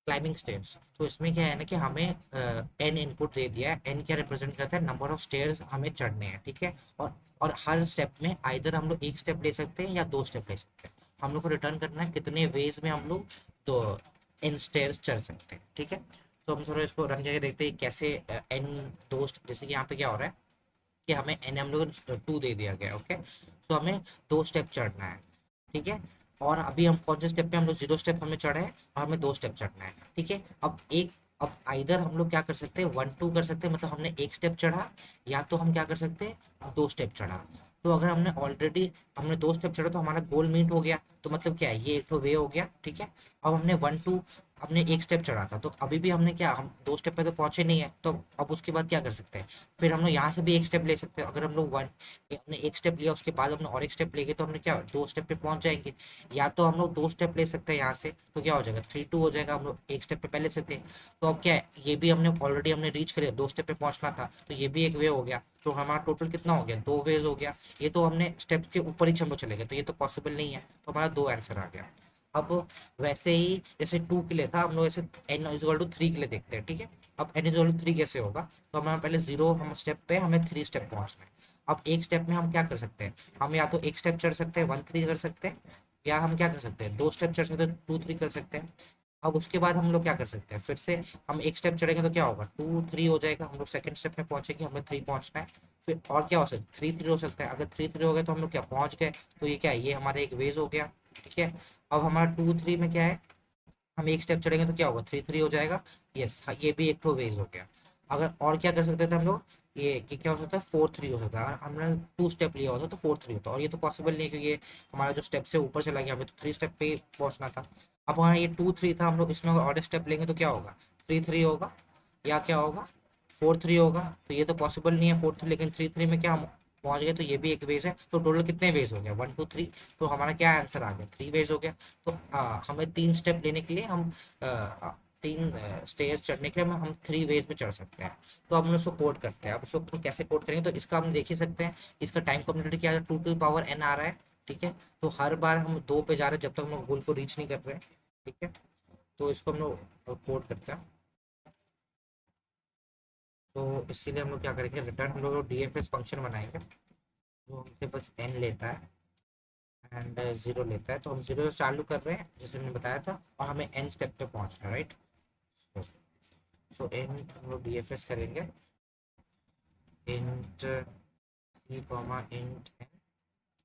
Climbing stairs. तो इसमें क्या है ना कि हमें एन इनपुट दे दिया है, एन क्या रिप्रेजेंट करता है, नंबर ऑफ स्टेयर्स हमें चढ़ने हैं, ठीक है। और हर स्टेप में आइदर हम लोग एक स्टेप ले सकते हैं या दो स्टेप ले सकते हैं। हम लोग को रिटर्न करना है कितने वेज में हम लोग तो एन स्टेयर्स चढ़ सकते हैं, ठीक है। तो हम थोड़ा इसको रन करके देखते हैं कैसे एन दोस्त, जैसे कि यहाँ पे क्या हो रहा है कि हमें एन हम लोग 2 दे दिया गया, ओके। सो हमें दो स्टेप चढ़ना है, ठीक है। और अभी हम कौन से स्टेप पे, हम लोग 0 स्टेप हमें चढ़े हैं और हमें 2 स्टेप चढ़ना है, ठीक है। अब आइदर हम लोग क्या कर सकते हैं, 1 2 कर सकते हैं, मतलब हमने एक स्टेप चढ़ा, या तो हम क्या कर सकते हैं 2 स्टेप चढ़ा। तो अगर हमने ऑलरेडी हमने 2 स्टेप चढ़ा तो हमारा गोल मीट हो गया, तो मतलब क्या है, ये एक तो वे हो गया, ठीक है। अब हमने 1 2 हमने एक स्टेप चढ़ा था, तो अभी भी हमने क्या, हम 2 स्टेप पे तो पहुंचे नहीं है, तो अब उसके बाद क्या कर सकते हैं, फिर हम लोग यहाँ से भी एक स्टेप ले सकते हैं। अगर हम लोग हमने एक स्टेप लिया, उसके बाद हमने और एक स्टेप लेंगे, तो हमने क्या 2 स्टेप पे पहुंच जाएंगे। या तो हम लोग 2 स्टेप ले सकते हैं यहाँ से, तो क्या हो जाएगा 3 2 हो जाएगा, हम लोग एक स्टेप पे पहले से थे। तो अब क्या है, ये भी हमने ऑलरेडी हमने रीच कर लिया, 2 स्टेप पे पहुंचना था, तो ये भी एक वे हो गया। तो हमारा टोटल कितना हो गया, 2 वेज हो गया। ये तो हमने स्टेप के ऊपर ही हम लोग चले गए, तो ये तो पॉसिबल नहीं है, तो हमारा 2 आंसर आ गया। अब वैसे ही जैसे 2 के लिए था, हम लोग ऐसे n = 3 के लिए देखते हैं, ठीक है। अब n = 3 कैसे होगा, तो हमें पहले 0 हम स्टेप पे हमें 3 स्टेप पहुंचना है। अब एक स्टेप में हम क्या कर सकते हैं, हम या तो एक स्टेप चढ़ सकते हैं 1 3 कर सकते हैं, या हम क्या कर सकते हैं 2 स्टेप चढ़ सकते हैं 2 3 कर सकते हैं। अब उसके बाद हम लोग क्या कर सकते हैं, फिर से हम एक स्टेप चढ़ेंगे तो क्या होगा 2 3 हो जाएगा, हम लोग सेकंड स्टेप में पहुंचेंगे, हमें 3 पहुंचना है। फिर और क्या हो सकता है, 3 3 हो सकता है, अगर 3 3 हो गए तो हम लोग क्या पहुंच गए। तो ये क्या है, ये हमारा एक वेज हो गया, ठीक है। अब हमारा 2 3 में क्या है, हम एक स्टेप चढ़ेंगे तो क्या होगा 3 3 हो जाएगा। यस हाँ, ये भी एक तो वेज हो गया। अगर और क्या कर सकते थे हम लोग, ये क्या हो सकता है 4 3 हो सकता है, अगर हमने 2 स्टेप लिया होता तो 4 3 होता, और ये तो पॉसिबल नहीं है क्योंकि ये हमारा जो स्टेप से ऊपर चला गया, हमें तो 3 स्टेप पे ही पहुंचना था। अब हमारा ये 2 3 था, हम लोग इसमें अगर और स्टेप लेंगे तो क्या होगा 3 3 होगा, या क्या होगा 4 3 होगा। तो ये तो पॉसिबल नहीं है 4 3, लेकिन 3 3 में क्या हम पहुंच गए, तो ये भी एक वेज है। तो टोटल कितने वेज हो गया 1 2 3, तो हमारा क्या आंसर आ गया 3 वेज हो गया। तो हमें 3 स्टेप लेने के लिए हम 3 स्टेयर्स चढ़ने के लिए हम 3 वेज में चढ़ सकते हैं। तो अब हम उसको कोड करते हैं, अब उसको हम कैसे कोड करेंगे, तो इसका हम देख ही सकते हैं, इसका टाइम कम्प्लीट क्या है, 2 to the power n आ रहा है, ठीक है। तो हर बार हम 2 पे जा रहे हैं जब तक हम लोग गोल को रीच नहीं कर रहे हैं, ठीक है। तो इसको हम लोग कोड करते हैं। तो इसके लिए हम लोग क्या करेंगे, रिटर्न हम लोग डीएफएस फंक्शन बनाएंगे जो हमसे बस n लेता है एंड 0 लेता है। तो हम 0 से चालू कर रहे हैं जैसे मैंने बताया था, और हमें n स्टेप पे पहुंचना है, राइट। सो int हम लोग डीएफएस करेंगे, int c comma int n,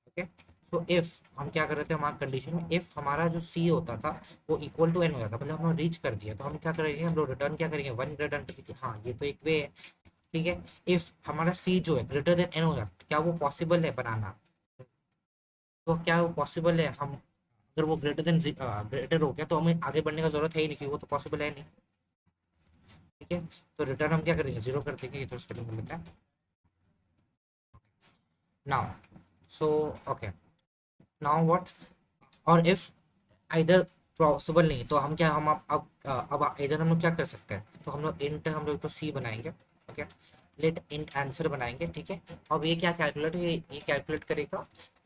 okay. So if हम क्या कर रहे थे, हमारा कंडीशन में इफ हमारा जो c होता था वो इक्वल टू n हो जाता, मतलब हमने रीच कर दिया, तो हम क्या करेंगे, हम लोग रिटर्न क्या करेंगे 1 रिटर्न करेंगे कि हाँ ये तो एक वे है, ठीक है। इफ हमारा c जो है ग्रेटर देन n हो जाता, क्या वो पॉसिबल है बनाना, तो क्या वो पॉसिबल है, हम अगर वो ग्रेटर हो गया तो हमें आगे बढ़ने का जरूरत है ही नहीं, क्योंकि वो तो पॉसिबल है नहीं, ठीक है। तो रिटर्न हम क्या करेंगे 0 कर देंगे, ये तो स्पेलिंग कर लेते हैं now. So okay, now what, और इफ इधर पॉसिबल नहीं, तो हम क्या, हम अब इधर हम लोग क्या कर सकते हैं, तो हम लोग इंट हम लोग तो सी बनाएंगे, ओके। लेट इंट आंसर बनाएंगे, ठीक है। अब ये क्या कैलकुलेट, ये कैलकुलेट करेगा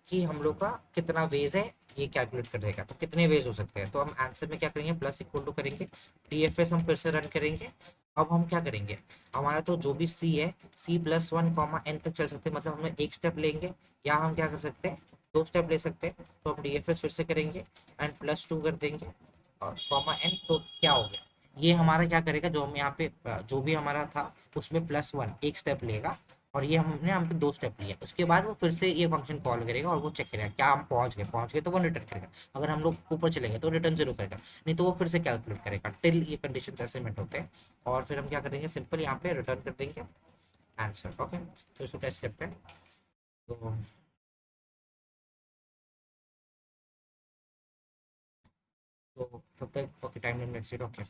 कि हम लोग का कितना वेज है, ये कैलकुलेट कर देगा तो कितने वेज हो सकते हैं। तो हम आंसर में क्या करेंगे, प्लस इक्वल टू करेंगे, डीएफएस हम फिर से रन करेंगे। अब हम क्या करेंगे, हमारा तो जो भी सी है, c+1 तक चल सकते हैं, मतलब हम एक स्टेप लेंगे, या हम क्या कर सकते हैं 2 स्टेप ले सकते हैं। तो हम डीएफएस फिर से करेंगे एंड +2 कर देंगे और कॉमा एन, तो क्या हो गया, ये हमारा क्या करेगा, जो हम यहाँ पे जो भी हमारा था उसमें +1 एक स्टेप लेगा, और ये हमने यहाँ पे 2 स्टेप लिया, उसके बाद वो फिर से ये फंक्शन कॉल करेगा और वो चेक करेगा क्या हम पहुंच गए तो वो रिटर्न करेगा। अगर हम लोग ऊपर चलेंगे तो रिटर्न 0 करेगा, नहीं तो वो फिर से कैलकुलेट करेगा टिल ये कंडीशन ऐसे मेट होते हैं। और फिर हम क्या करेंगे, सिंपल यहाँ पे रिटर्न कर देंगे आंसर, ओके। तो इसको टेस्ट करते हैं। तो तब तक okay, time limit exceed, okay.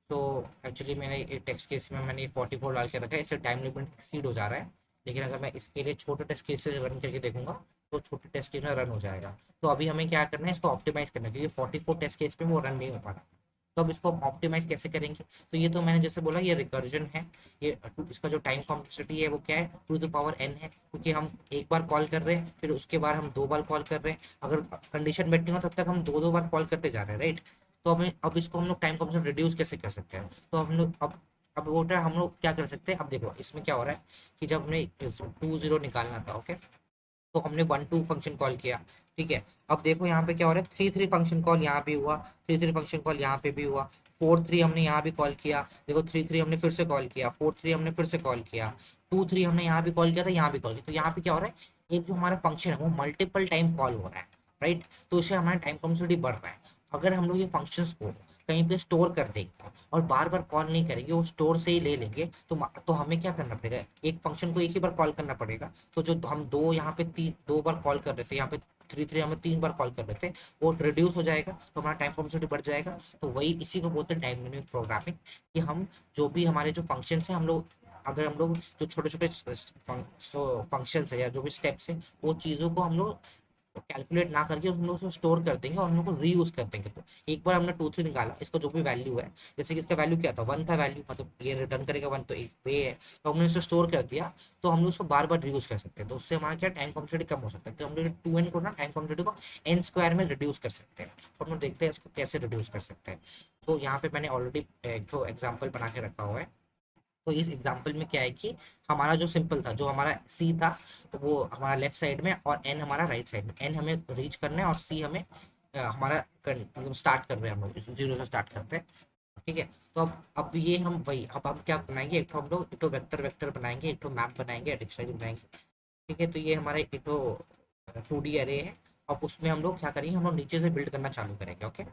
तो एक्चुअली मैंने ये टेस्ट केस में मैंने 44 डाल के रखा है, इससे टाइम लिमिट एक्सीड हो जा रहा है। लेकिन अगर मैं इसके लिए छोटे टेस्ट केस से रन करके देखूंगा तो छोटे टेस्ट केस में रन हो जाएगा। तो अभी हमें क्या करना है, इसको ऑप्टिमाइज करना है, क्योंकि 44 टेस्ट केस में वो रन नहीं हो पा रहा। तो अब इसको ऑप्टिमाइज कैसे करेंगे, तो ये तो मैंने जैसे बोला ये रिकर्जन है। ये इसका जो टाइम कॉम्प्लेक्सिटी है वो क्या है, 2 to the power n है, क्योंकि हम एक बार कॉल कर रहे हैं, फिर उसके बाद हम 2 बार कॉल कर रहे हैं। अगर कंडीशन मेट नहीं हो तब तक हम 2 2 बार कॉल करते जा रहे हैं, राइट। तो हमें अब इसको हम लोग टाइम कॉम्प्लेक्सिटी रिड्यूस कैसे कर सकते हैं, तो हम लोग अब वो हम लोग क्या कर सकते हैं, अब देखो इसमें क्या हो रहा है कि जब हमने 2 0 निकालना था, ओके, तो हमने 1 2 फंक्शन कॉल किया, ठीक है। अब देखो यहाँ पे क्या हो रहा है, 3 3 फंक्शन कॉल यहाँ पे हुआ, 3 3 फंक्शन कॉल यहाँ पे भी हुआ, 4 3 हमने यहाँ भी कॉल किया, देखो 3 3 हमने फिर से कॉल किया, 4 3 हमने फिर से कॉल किया, 2 3 हमने यहाँ भी कॉल किया था, यहाँ भी कॉल किया, तो यहाँ पे क्या हो रहा है, एक जो हमारा फंक्शन है वो मल्टीपल टाइम कॉल हो रहा है, राइट। तो इससे हमारा टाइम कॉम्प्लेक्सिटी बढ़ रहा है। अगर हम लोग ये फंक्शंस को कहीं पे स्टोर कर देंगे और बार बार कॉल नहीं करेंगे, वो स्टोर से ही ले लेंगे, तो हमें क्या करना पड़ेगा, एक फंक्शन को एक ही बार कॉल करना पड़ेगा। तो जो हम दो यहाँ पे तीन 2 बार कॉल कर रहे थे, यहाँ पे 3 3 हमें 3 बार कॉल कर रहे थे, वो रिड्यूस हो जाएगा, तो हमारा टाइम कॉम्प्लेक्सिटी बढ़ जाएगा। तो वही इसी को बोलते हैं डायनेमिक प्रोग्रामिंग, कि हम जो भी हमारे जो फंक्शंस हैं, हम लोग अगर हम लोग जो छोटे छोटे फंक्शंस है या जो भी स्टेप्स है, वो चीज़ों को हम लोग कैलकुलेट ना करके हम लोग उसको स्टोर कर देंगे और हम लोग को रीयूज कर देंगे। तो एक बार हमने 2 3 निकाला, इसको जो भी वैल्यू है, जैसे कि इसका वैल्यू क्या था, 1 था वैल्यू, मतलब ये रिटर्न करेगा 1, तो एक वे है, तो हमने इसको स्टोर कर दिया, तो हम लोग उसको बार बार रीयूज कर सकते हैं। तो उससे हमारा क्या टाइम कॉम्प्लेक्सिटी कम हो सकता है, तो हम लोग 2n को ना टाइम कॉम्प्लेक्सिटी को n² में रिड्यूस कर सकते हैं। तो हम लोग देखते हैं इसको कैसे रिड्यूस कर सकते हैं। तो यहाँ पे मैंने ऑलरेडी एक तो एग्जाम्पल बना के रखा हुआ है। तो इस एग्जाम्पल में क्या है कि हमारा जो सिंपल था, जो हमारा सी था, तो वो हमारा लेफ्ट साइड में और एन हमारा राइट साइड में, एन हमें रीच करना है और सी हमें हमारा मतलब स्टार्ट कर रहे हैं, हम लोग 0 से स्टार्ट करते हैं, ठीक है। तो अब ये हम वही, अब हम क्या बनाएंगे, एक तो हम लोग एक तो वेक्टर वेक्टर बनाएंगे, एक तो मैप बनाएंगे, डिक्शनरी बनाएंगे, ठीक है। तो ये हमारा एक तो 2D अरे है। अब उसमें हम लोग क्या करेंगे, हम लोग नीचे से बिल्ड करना चालू करेंगे, ओके।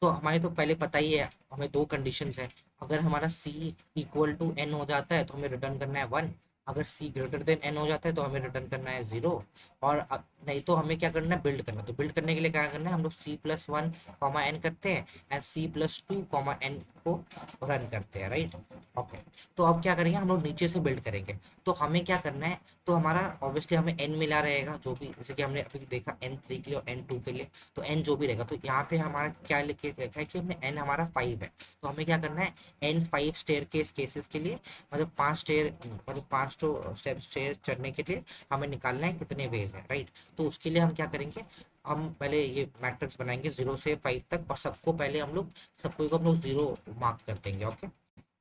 तो हमारे तो पहले पता ही है, हमें दो कंडीशंस है। अगर हमारा सी इक्वल टू एन हो जाता है तो हमें रिटर्न करना है 1, अगर सी ग्रेटर देन एन हो जाता है तो हमें रिटर्न करना है 0। और नहीं तो हमें क्या करना है, बिल्ड करना है। तो बिल्ड करने के लिए क्या करना है, हम लोग C+1 कॉमा एन करते हैं एंड C+2 कॉमा एन को रन करते हैं, राइट। ओके। तो अब क्या करेंगे, हम लोग नीचे से बिल्ड करेंगे। तो हमें क्या करना है, तो हमारा ऑब्वियसली हमें एन मिला रहेगा, जो भी जैसे कि हमने अभी देखा N3 के लिए और N2 के लिए, तो एन जो भी रहेगा। तो यहाँ पे हमारा क्या लिख के रखा है कि हमें एन हमारा 5 है। तो हमें क्या करना है, N5 स्टेयर केसेस के लिए, मतलब 5 स्टेयर, मतलब 5 स्टेयर चढ़ने के लिए हमें निकालना है कितने वेज है, राइट। तो उसके लिए हम क्या करेंगे, हम पहले ये मैट्रिक्स बनाएंगे 0 से 5 तक, और सबको पहले हम लोग सबको को हम लोग 0 मार्क कर देंगे, ओके।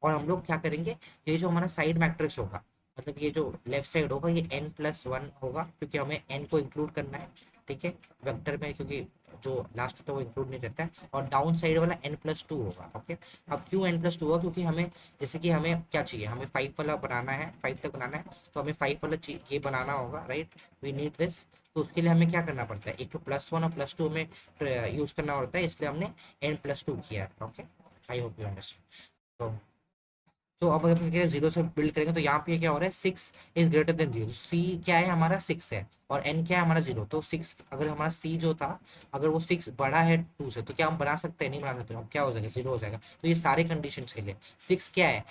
और हम लोग क्या करेंगे, ये जो हमारा साइड मैट्रिक्स होगा, मतलब ये जो लेफ्ट साइड होगा, ये n+1 होगा, क्योंकि हमें n को इंक्लूड करना है, ठीक है, वेक्टर में, क्योंकि जो लास्ट होता है वो इंक्लूड नहीं रहता है। और डाउन साइड वाला n+2 होगा, ओके। अब क्यों n+2 होगा, क्योंकि हमें जैसे कि हमें क्या चाहिए, हमें 5 वाला बनाना है, 5 तक बनाना है, तो हमें 5 वाला ये बनाना होगा, राइट। We need this. तो उसके लिए हमें क्या करना पड़ता है, एक तो +1 और +2 में यूज करना होता है, इसलिए हमने n+2 किया है, okay. I hope you understand. तो अब हम क्या 0 से बिल्ड करेंगे, तो यहाँ पे क्या हो रहा है, 6 इज ग्रेटर देन 0। सी क्या है, हमारा 6 है, और एन क्या है, हमारा 0। तो 6, अगर हमारा सी जो था, अगर वो 6 बड़ा है 2 से, तो क्या हम बना सकते हैं, नहीं बना सकते, अब क्या हो जाएगा, 0 हो जाएगा। तो ये सारे कंडीशन के लिए 6 क्या है,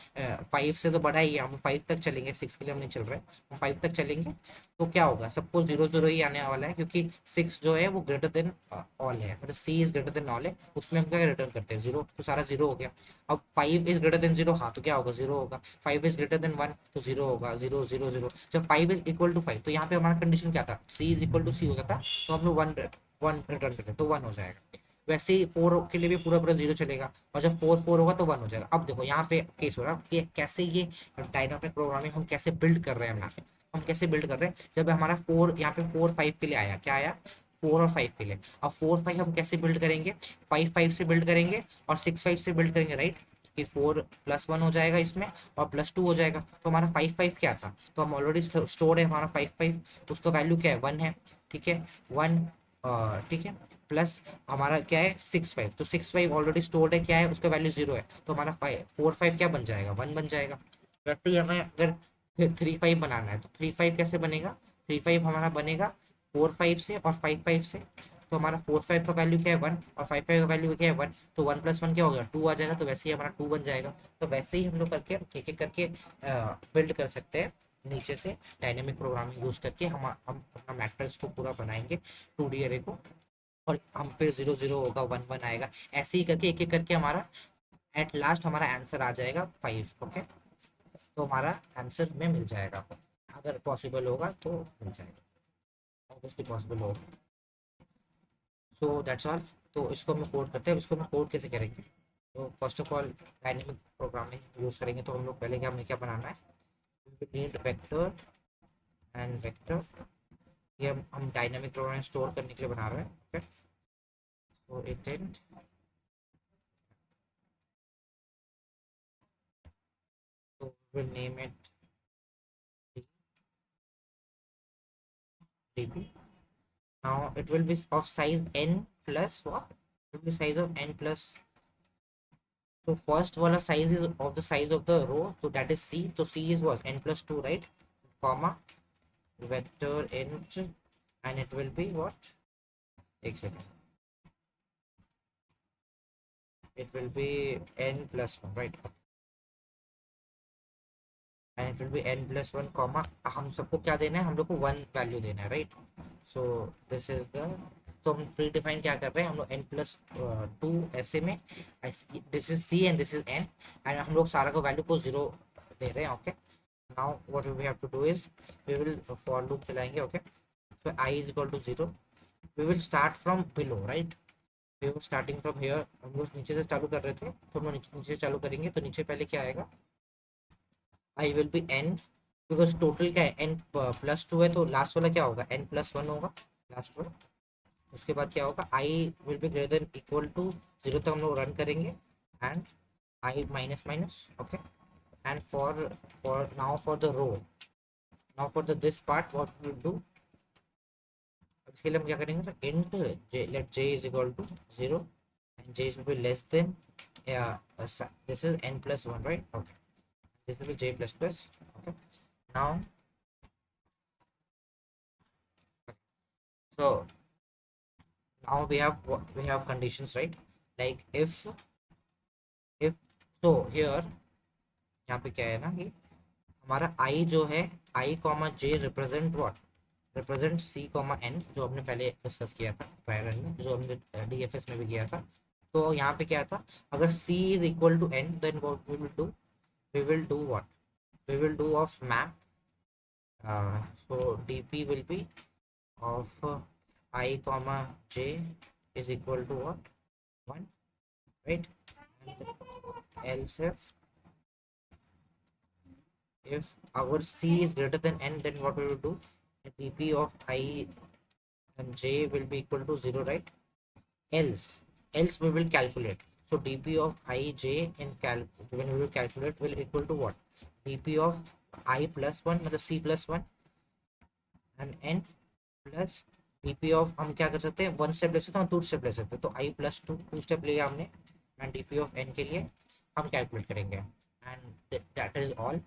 5 से तो बड़ा ही है, हम 5 तक चलेंगे, 6 के लिए हम नहीं चल रहे, हम 5 तक चलेंगे। तो क्या होगा, सबको 0 0 ही आने वाला है, क्योंकि 6 जो है वो ग्रेटर देन ऑल है, मतलब सी इज ग्रेटर देन ऑल है, उसमें हम क्या रिटर्न करते हैं 0, तो सारा 0 हो गया। अब 5 इज ग्रेटर देन 0, हाँ, तो क्या होगा, 0 होगा। 5 इज ग्रेटर देन 1, तो 0 होगा, 0 0 0। जब 5 इज इक्वल टू 5, तो यहाँ पे हमारा कंडीशन क्या था, सी इज इक्वल टू सी होता था, तो हम लोग 1 रिटर्न करते, तो 1 हो जाएगा। वैसे ही 4 के लिए भी पूरा पूरा 0 चलेगा, और जब 4 4 होगा तो 1 हो जाएगा। अब देखो यहाँ पे केस हो रहा है कि कैसे ये डायनामिक प्रोग्रामिंग हम कैसे बिल्ड कर रहे हैं, हम कैसे बिल्ड कर रहे हैं, जब हमारा 4 यहाँ पे 4 5 के लिए आया, क्या आया, 4 और 5 के लिए। अब 4 5 हम कैसे बिल्ड करेंगे, 5 5 से बिल्ड करेंगे और 6 5 से बिल्ड करेंगे, राइट। कि 4+1 हो जाएगा इसमें और +2 हो जाएगा, तो हमारा 5 5 क्या था, तो हम ऑलरेडी स्टोर्ड है हमारा 5 5, उसका वैल्यू क्या है, 1 है, ठीक है, 1, ठीक है, प्लस हमारा क्या है 6 5, तो 6 5 ऑलरेडी स्टोर्ड है, क्या है, उसका वैल्यू 0 है, तो हमारा 4 5 क्या बन जाएगा, 1 बन जाएगा। वैसे ही हमें अगर फिर 3 5 बनाना है, तो 3 5 कैसे बनेगा, 3 5 हमारा बनेगा 4 5 से और 5 5 से। तो हमारा 4 5 का वैल्यू क्या है, 1, और 5 5 का वैल्यू क्या है, 1, तो 1+1 क्या हो गया, 2 आ जाएगा, तो वैसे ही हमारा 2 बन जाएगा। तो वैसे ही हम लोग करके एक एक करके बिल्ड कर सकते हैं नीचे से, डायनेमिक प्रोग्रामिंग यूज करके हम अपना मैट्रिक्स को पूरा बनाएंगे, 2D अरे को, और हम फिर 0 0 होगा, 1 1 आएगा, ऐसे ही करके एक एक करके हमारा एट लास्ट हमारा आंसर आ जाएगा 5, ओके। तो हमारा आंसर में मिल जाएगा, अगर पॉसिबल होगा तो मिल जाएगा, ऑब्वियसली पॉसिबल होगा। So that's all. तो इसको हम कोड करते हैं। इसको हम कोड कैसे करेंगे? तो first of all dynamic programming use करेंगे। तो हम लोग पहले क्या, हमें क्या बनाना है, नीड वेक्टर एंड वेक्टर। ये हम डायनेमिक प्रोग्रामिंग स्टोर करने के लिए बना रहे हैं। Okay, so intent, so we'll name it db. Now it will be of size n plus what? It will be size of n plus. So first wala size is of the size of the row, so that is c. So c is what? N plus 2, right? Comma vector int, and it will be what? एक second. It will be n plus 1, right? And it will be n plus 1 comma, हम सबको क्या देना है, हम लोग को 1 value देना है, right? So this is the, तो हम प्री डिफाइन क्या कर रहे हैं, हम लोग n प्लस 2 ऐसे में, this is c and this is n, and हम लोग सारा का वैल्यू को 0 दे रहे हैं। Okay, now what we have to do is we will for loop चलाएंगे। Okay, so I is equal to 0, we will start from below, right? We were starting from here, हम लोग नीचे से चालू कर रहे थे, तो हम लोग नीचे से चालू करेंगे। तो नीचे पहले क्या आएगा, I will be n, because total क्या है, n प्लस 2 है, तो लास्ट वाला क्या होगा, n प्लस 1 होगा लास्ट वाला। उसके बाद क्या होगा, I will be greater than equal to 0 तक हम लोग रन करेंगे, and I minus minus. Okay, and for now for the row, now for the this part what we will do, इसके लिए हम क्या करेंगे, तो int j, let j is equal to 0 and j will be less than, this is n plus 1, right? Okay, this will be j plus plus. Okay, now so now we have conditions, right? Like if so here, यहाँ पे क्या है ना, कि हमारा i जो है, i comma j represent what, represent c comma n, जो हमने पहले डिस्कस किया था प्रायर में, जो हमने डीएफएस में भी किया था। तो यहाँ पे क्या था, अगर c is equal to n, then what we will do, we will do what, we will do of map, so dp will be of I comma j is equal to what, 1, right? And else if our c is greater than n, then what we will do, dp of I and j will be equal to 0, right? Else we will calculate, so dp of I j in when we will calculate will equal to what, dp of I plus 1 मतलब c plus 1 and n plus dp of, हम क्या कर सकते हैं, 1 step ले सकते हैं और 2 स्टेप ले सकते हैं। तो i प्लस 2 2 स्टेप लिया हमने, एंड dp ऑफ n के लिए हम कैलकुलेट करेंगे, and that is all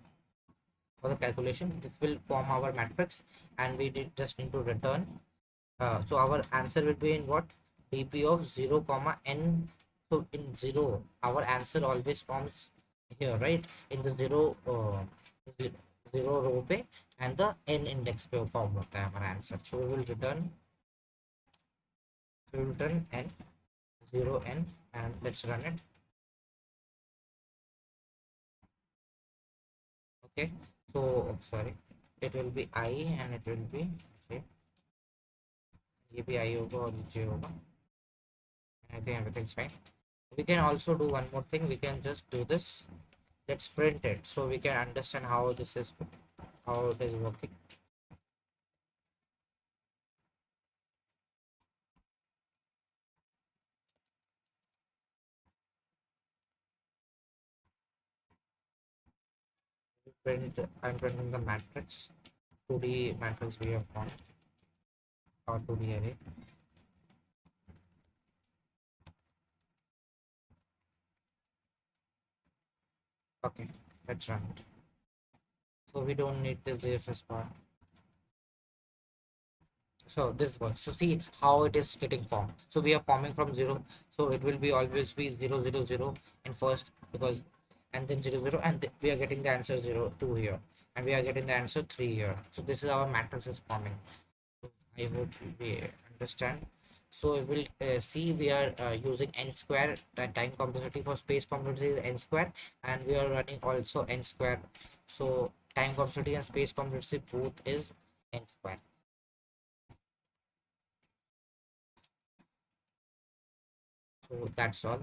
for the calculation. This will form our matrix and we did just need to return, so our answer will be in what, dp of 0 comma n. So in 0 our answer always forms here, right? In the 0 0 row पे and the n index पे form होता है हमारा answer. so we will return n 0 n, and let's run it। okay, so sorry, it will be I and it will be j, ये भी I होगा और j होगा। I think everything's fine। We can also do one more thing, we can just do this, let's print it so we can understand how this is, how it is working। I'm printing the matrix, 2D matrix we have found, or 2D array। okay, let's run it, so we don't need this JFS part। so this works, so see how it is getting formed, so we are forming from 0, so it will be always be 0 0 0 in first, because and then 0 0, and we are getting the answer 0 2 here, and we are getting the answer 3 here, so this is our matrix is forming। I hope we understand। so we will see we are using n square, that time complexity for space complexity is n square, and we are running also n square, so time complexity and space complexity both is n square। So that's all.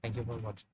Thank you for watching.